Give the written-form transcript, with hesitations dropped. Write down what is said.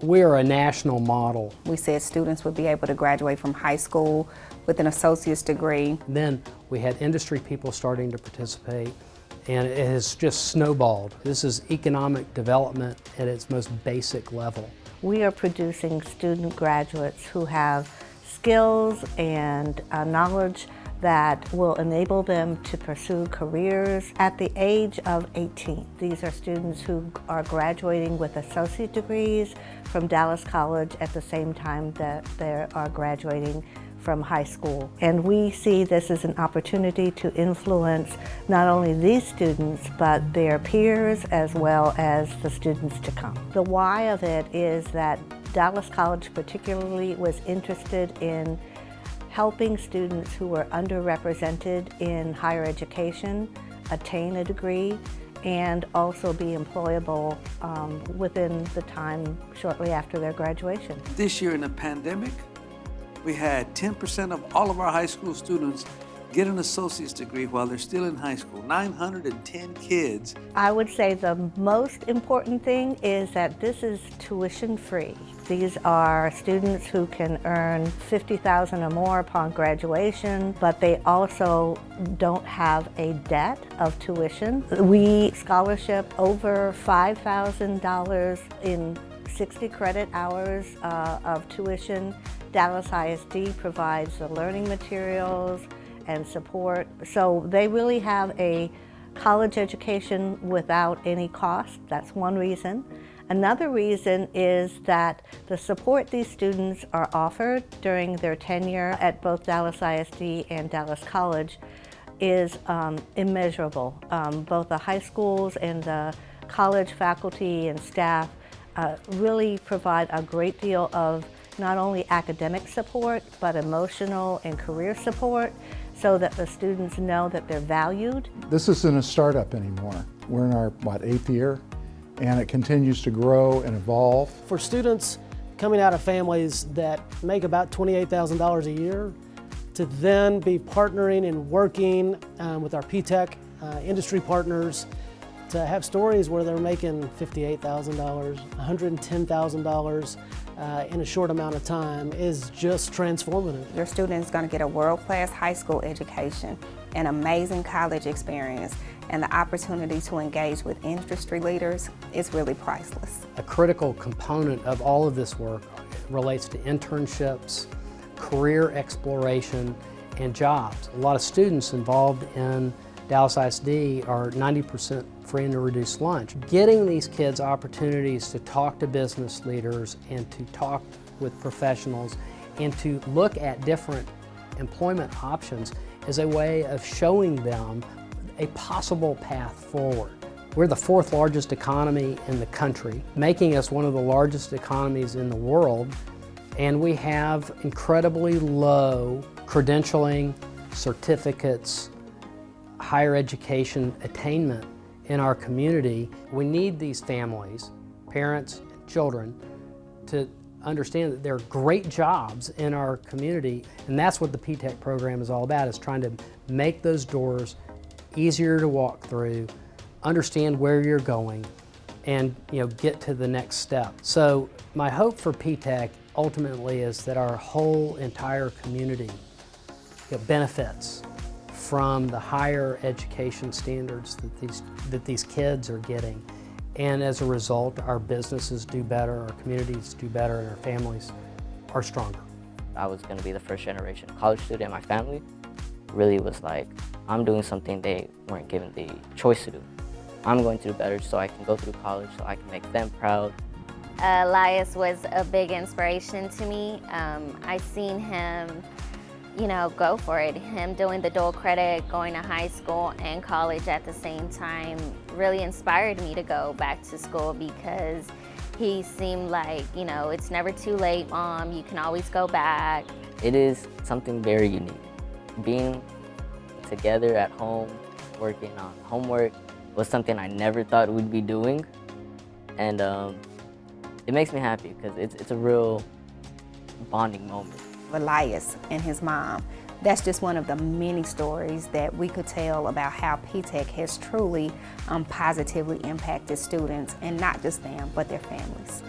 We are a national model. We said students would be able to graduate from high school with an associate's degree. Then we had industry people starting to participate, and it has just snowballed. This is economic development at its most basic level. We are producing student graduates who have skills and knowledge that will enable them to pursue careers at the age of 18. These are students who are graduating with associate degrees from Dallas College at the same time that they are graduating from high school. And we see this as an opportunity to influence not only these students, but their peers as well as the students to come. The why of it is that Dallas College particularly was interested in helping students who were underrepresented in higher education attain a degree and also be employable within the time shortly after their graduation. This year in the pandemic, we had 10% of all of our high school students get an associate's degree while they're still in high school. 910 kids. I would say the most important thing is that this is tuition free. These are students who can earn $50,000 or more upon graduation, but they also don't have a debt of tuition. We scholarship over $5,000 in 60 credit hours of tuition. Dallas ISD provides the learning materials and support. So they really have a college education without any cost. That's one reason. Another reason is that the support these students are offered during their tenure at both Dallas ISD and Dallas College is immeasurable. Both the high schools and the college faculty and staff really provide a great deal of not only academic support, but emotional and career support so that the students know that they're valued. This isn't a startup anymore. We're in our, 8th year, and it continues to grow and evolve. For students coming out of families that make about $28,000 a year, to then be partnering and working with our P-Tech industry partners to have stories where they're making $58,000, $110,000 in a short amount of time is just transformative. Your student is going to get a world-class high school education, an amazing college experience, and the opportunity to engage with industry leaders is really priceless. A critical component of all of this work relates to internships, career exploration, and jobs. A lot of students involved in Dallas ISD are 90% free and reduced lunch. Getting these kids opportunities to talk to business leaders and to talk with professionals and to look at different employment options is a way of showing them a possible path forward. We're the 4th largest economy in the country, making us one of the largest economies in the world, and we have incredibly low credentialing, certificates, higher education attainment in our community. We need these families, parents, children, to understand that there are great jobs in our community, and that's what the P-Tech program is all about, is trying to make those doors easier to walk through, understand where you're going, and get to the next step. So my hope for P-Tech ultimately is that our whole entire community benefits from the higher education standards that these kids are getting. And as a result, our businesses do better, our communities do better, and our families are stronger. I was going to be the first generation college student in my family. Really was like, I'm doing something they weren't given the choice to do. I'm going to do better so I can go through college, so I can make them proud. Elias was a big inspiration to me. I seen him go for it. Him doing the dual credit, going to high school and college at the same time really inspired me to go back to school because he seemed like, it's never too late, Mom, you can always go back. It is something very unique. Being together at home, working on homework was something I never thought we'd be doing. And it makes me happy because it's a real bonding moment. Elias and his mom, that's just one of the many stories that we could tell about how P-Tech has truly positively impacted students, and not just them, but their families.